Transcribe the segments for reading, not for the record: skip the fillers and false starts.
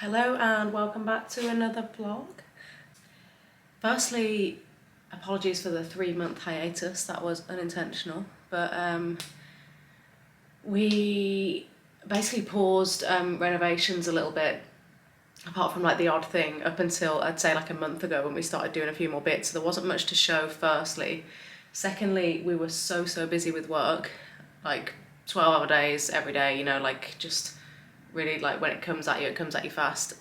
Hello and welcome back to another vlog. Firstly, apologies for the 3-month hiatus, that was unintentional, but we basically paused renovations a little bit, apart from like the odd thing, up until I'd say like a month ago when we started doing a few more bits. There wasn't much to show, firstly. Secondly, we were so busy with work, like 12-hour days every day, you know, like just really like when it comes at you, it comes at you fast.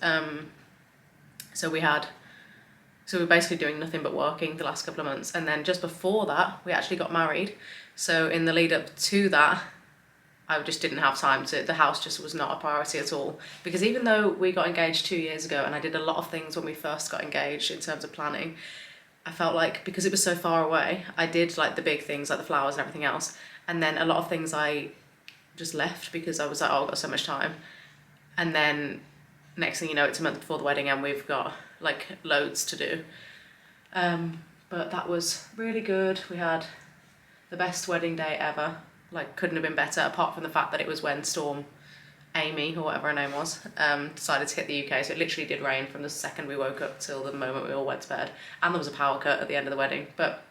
So we were basically doing nothing but working the last couple of months. And then just before that, we actually got married. So in the lead up to that, I just didn't have time the house just was not a priority at all. Because even though we got engaged 2 years ago and I did a lot of things when we first got engaged in terms of planning, I felt like because it was so far away, I did like the big things like the flowers and everything else. And then a lot of things I just left because I was like, oh, I've got so much time. And then next thing you know, it's a month before the wedding and we've got like loads to do. But that was really good. We had the best wedding day ever. Like couldn't have been better, apart from the fact that it was when Storm Amy, or whatever her name was, decided to hit the UK. So it literally did rain from the second we woke up till the moment we all went to bed. And there was a power cut at the end of the wedding, but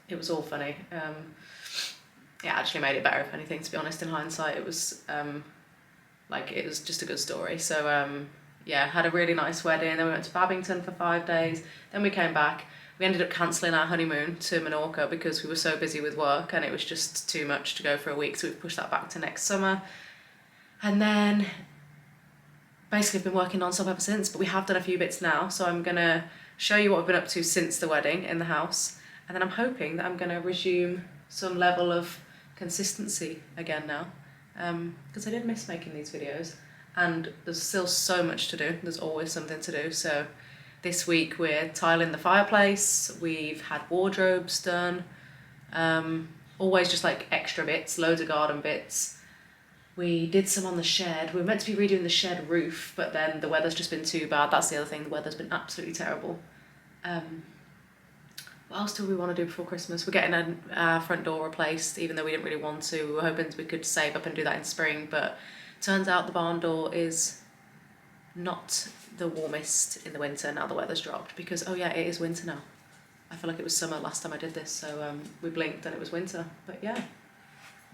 it was all funny. It actually made it better, if anything, to be honest, in hindsight. It was it was just a good story. So yeah, had a really nice wedding. Then we went to Babington for 5 days. Then we came back. We ended up cancelling our honeymoon to Menorca because we were so busy with work and it was just too much to go for a week. So we've pushed that back to next summer. And then basically I've been working non-stop ever since, but we have done a few bits now. So I'm gonna show you what I've been up to since the wedding in the house. And then I'm hoping that I'm gonna resume some level of consistency again now. Because I did miss making these videos and there's still so much to do. There's always something to do. So this week we're tiling the fireplace, we've had wardrobes done, always just like extra bits, loads of garden bits. We did some on the shed. We were meant to be redoing the shed roof, but then the weather's just been too bad. That's the other thing, the weather's been absolutely terrible. What else do we want to do before Christmas? We're getting a front door replaced, even though we didn't really want to. We were hoping we could save up and do that in spring, but turns out the barn door is not the warmest in the winter now the weather's dropped, because, oh yeah, it is winter now. I feel like it was summer last time I did this, so we blinked and it was winter, but yeah.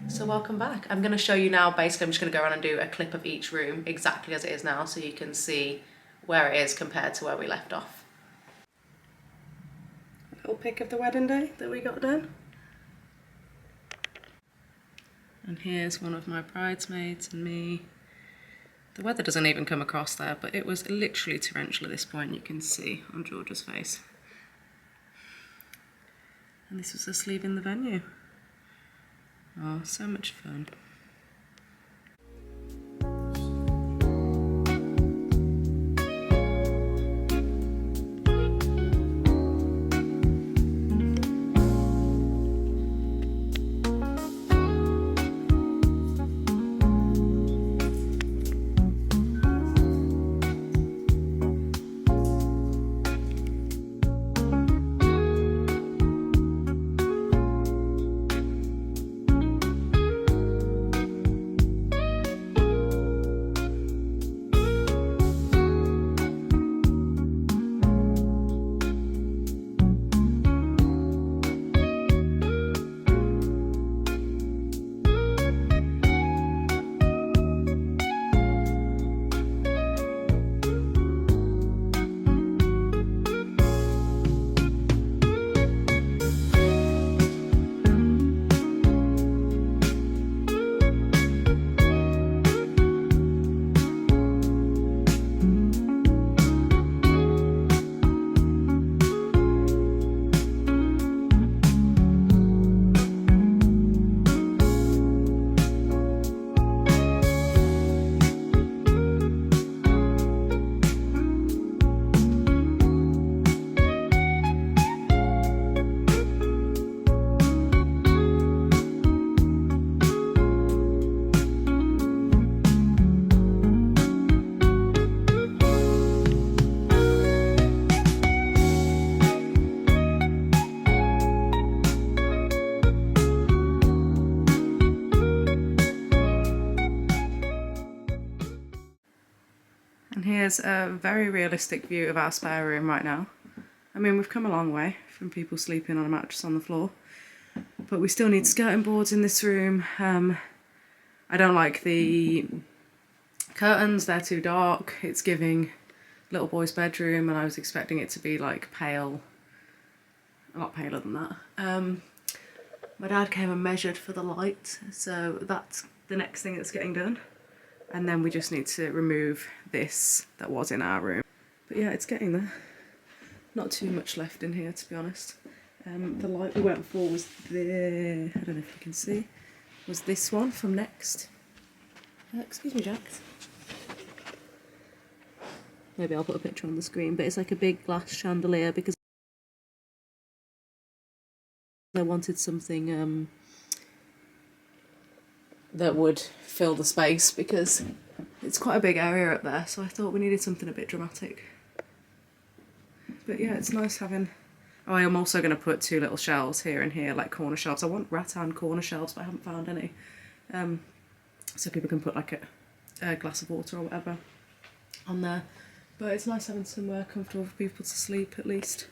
So welcome back. I'm going to show you now, basically I'm just going to go around and do a clip of each room exactly as it is now, so you can see where it is compared to where we left off. Little pic of the wedding day that we got done. And here's one of my bridesmaids and me. The weather doesn't even come across there, but it was literally torrential at this point, you can see on Georgia's face. And this was us leaving the venue. Oh, so much fun. And here's a very realistic view of our spare room right now. I mean, we've come a long way from people sleeping on a mattress on the floor, but we still need skirting boards in this room. I don't like the curtains, they're too dark. It's giving little boy's bedroom, and I was expecting it to be like pale, a lot paler than that. My dad came and measured for the light, so that's the next thing that's getting done. And then we just need to remove this that was in our room. But yeah, it's getting there. Not too much left in here, to be honest. The light we went for was the, I don't know if you can see, was this one from Next. Excuse me, Jax. Maybe I'll put a picture on the screen, but it's like a big glass chandelier because I wanted something that would fill the space because it's quite a big area up there, so I thought we needed something a bit dramatic. But yeah, it's nice having... Oh, I am also going to put 2 little shelves here and here, like corner shelves. I want rattan corner shelves, but I haven't found any. So people can put like a glass of water or whatever on there. But it's nice having somewhere comfortable for people to sleep at least.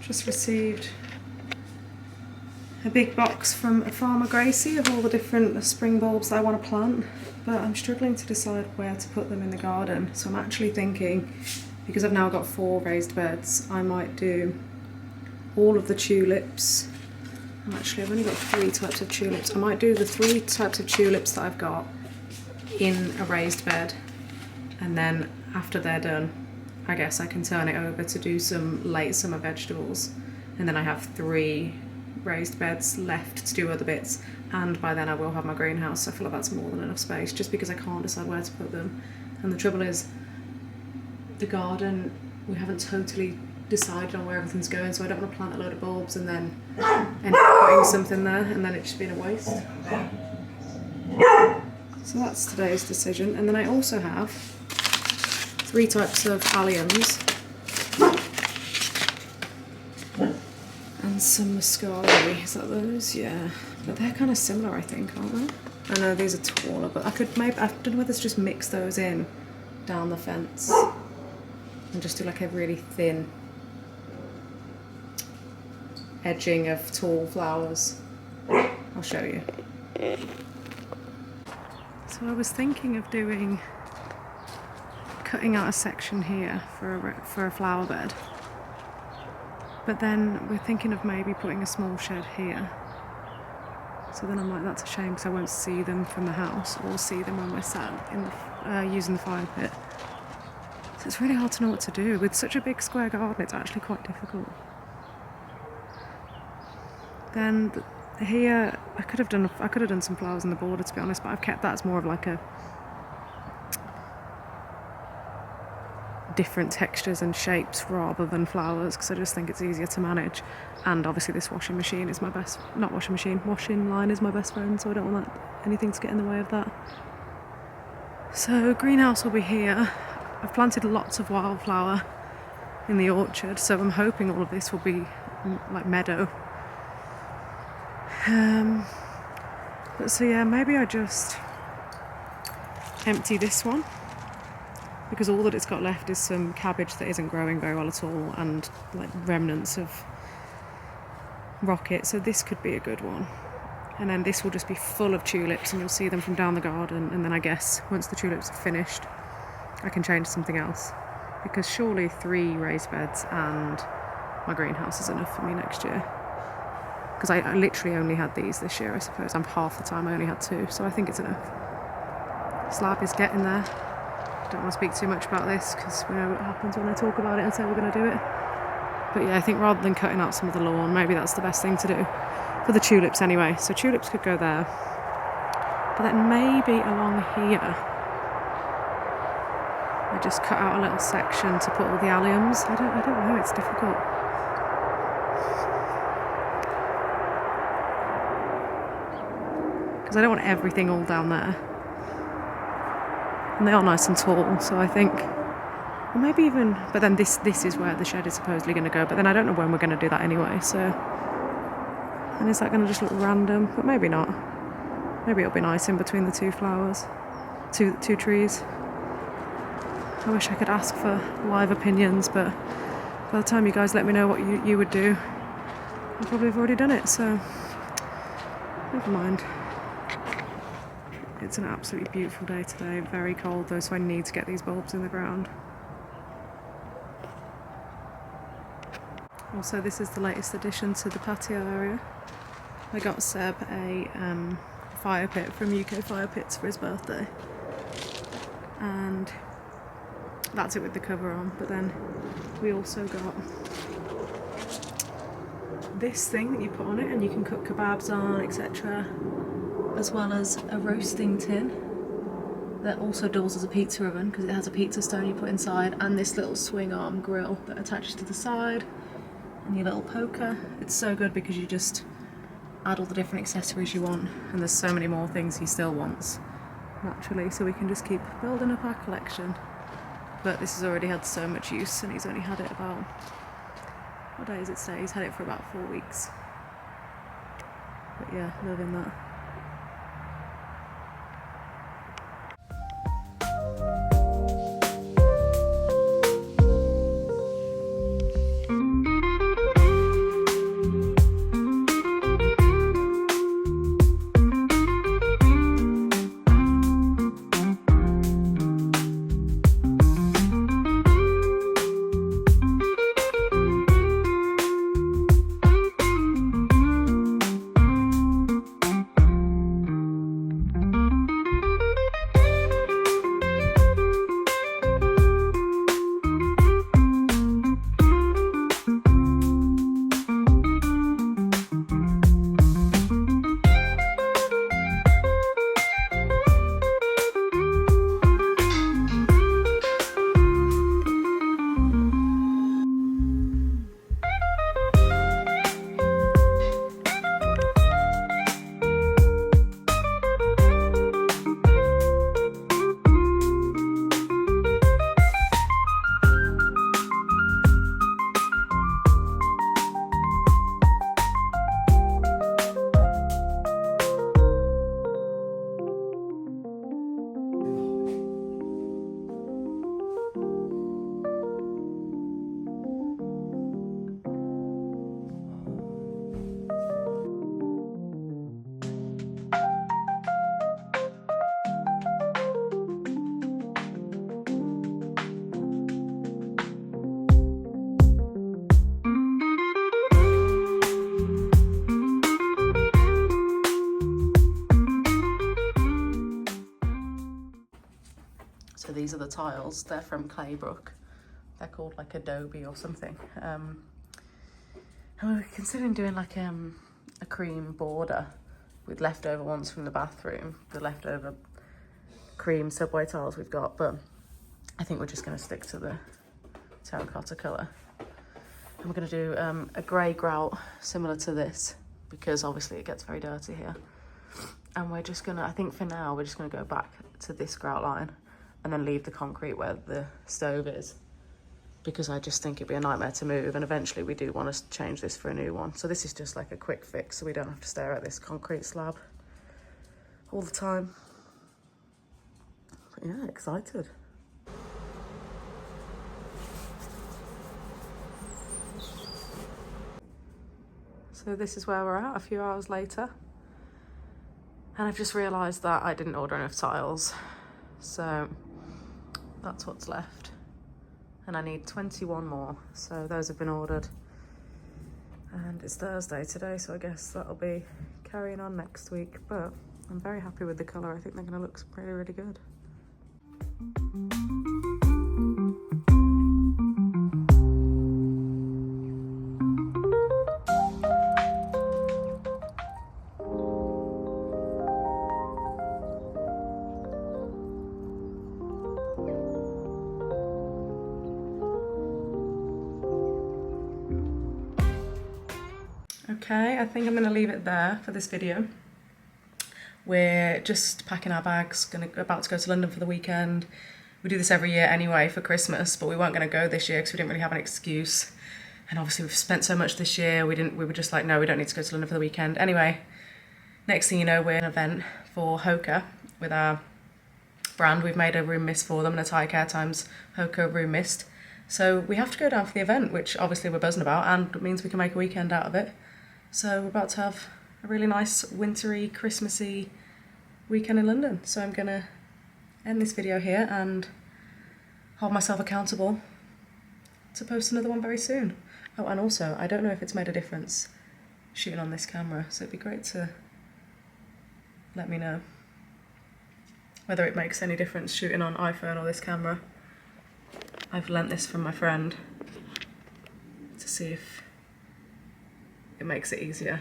Just received a big box from Farmer Gracie of all the different spring bulbs that I want to plant, but I'm struggling to decide where to put them in the garden. So I'm actually thinking, because I've now got 4 raised beds, I might do all of the tulips. Actually, I've only got 3 types of tulips. I might do the 3 types of tulips that I've got in a raised bed, and then after they're done, I guess I can turn it over to do some late summer vegetables, and then I have 3 raised beds left to do other bits, and by then I will have my greenhouse, so I feel like that's more than enough space, just because I can't decide where to put them. And the trouble is, the garden, we haven't totally decided on where everything's going, so I don't want to plant a load of bulbs and then end up putting something there and then it just being a waste. So that's today's decision. And then I also have 3 types of alliums and some muscari. Is that those? Yeah. But they're kind of similar, I think, aren't they? I know these are taller, but I could maybe, I don't know whether to just mix those in down the fence and just do like a really thin edging of tall flowers. I'll show you. So I was thinking of cutting out a section here for a flower bed, but then we're thinking of maybe putting a small shed here. So then I'm like, that's a shame because I won't see them from the house or see them when we're sat in the, using the fire pit. So it's really hard to know what to do. With such a big square garden, it's actually quite difficult. Then here, I could have done some flowers in the border, to be honest, but I've kept that as more of like a different textures and shapes rather than flowers, because I just think it's easier to manage. And obviously this washing line is my best friend, so I don't want anything to get in the way of that. So greenhouse will be here. I've planted lots of wildflower in the orchard, so I'm hoping all of this will be like meadow. But so yeah, maybe I just empty this one, because all that it's got left is some cabbage that isn't growing very well at all and like remnants of rocket, so this could be a good one. And then this will just be full of tulips and you'll see them from down the garden, and then I guess once the tulips are finished I can change something else, because surely 3 raised beds and my greenhouse is enough for me next year. Because I literally only had these this year, I suppose. I'm half the time I only had 2, so I think it's enough. Slab is getting there. Don't want to speak too much about this because we know what happens when I talk about it and say we're going to do it. But yeah, I think rather than cutting out some of the lawn, maybe that's the best thing to do. For the tulips anyway. So tulips could go there. But then maybe along here, I just cut out a little section to put all the alliums. I don't know, it's difficult. Because I don't want everything all down there. And they are nice and tall, so I think Or maybe even, but then this is where the shed is supposedly going to go, but then I don't know when we're going to do that anyway, so. And is that going to just look random? But maybe not. Maybe it'll be nice in between the two flowers, two trees. I wish I could ask for live opinions, but by the time you guys let me know what you would do, I'll probably have already done it, so never mind. It's an absolutely beautiful day today, very cold though, so I need to get these bulbs in the ground. Also, this is the latest addition to the patio area. I got Seb a fire pit from UK Fire Pits for his birthday, and that's it with the cover on. But then we also got this thing that you put on it and you can cook kebabs on, etc., as well as a roasting tin that also doubles as a pizza oven because it has a pizza stone you put inside, and this little swing arm grill that attaches to the side, and your little poker. It's so good because you just add all the different accessories you want, and there's so many more things he still wants naturally, so we can just keep building up our collection. But this has already had so much use, and he's only had it about, what day is it today? He's had it for about 4 weeks. But yeah, loving that. So these are the tiles. They're from Claybrook. They're called like Adobe or something. And we were considering doing like a cream border with leftover ones from the bathroom, the leftover cream subway tiles we've got, but I think we're just going to stick to the terracotta colour. And we're going to do a grey grout similar to this, because obviously it gets very dirty here. And we're just going to, I think for now, we're just going to go back to this grout line and then leave the concrete where the stove is, because I just think it'd be a nightmare to move, and eventually we do want to change this for a new one. So this is just like a quick fix, so we don't have to stare at this concrete slab all the time. But yeah, excited. So this is where we're at a few hours later, and I've just realised that I didn't order enough tiles, so that's what's left. And I need 21 more, so those have been ordered. And it's Thursday today, so I guess that'll be carrying on next week. But I'm very happy with the colour. I think they're going to look really, really good. Okay, I think I'm going to leave it there for this video. We're just packing our bags, about to go to London for the weekend. We do this every year anyway for Christmas, but we weren't going to go this year because we didn't really have an excuse. And obviously we've spent so much this year, we were just like, no, we don't need to go to London for the weekend. Anyway, next thing you know, we're in an event for Hoka with our brand. We've made a room mist for them, an entire Care Times Hoka room mist. So we have to go down for the event, which obviously we're buzzing about, and it means we can make a weekend out of it. So we're about to have a really nice wintry, Christmassy weekend in London. So I'm gonna end this video here and hold myself accountable to post another one very soon. Oh, and also, I don't know if it's made a difference shooting on this camera, so it'd be great to let me know whether it makes any difference shooting on iPhone or this camera. I've lent this from my friend to see if it makes it easier.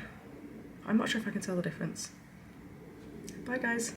I'm not sure if I can tell the difference. Bye guys.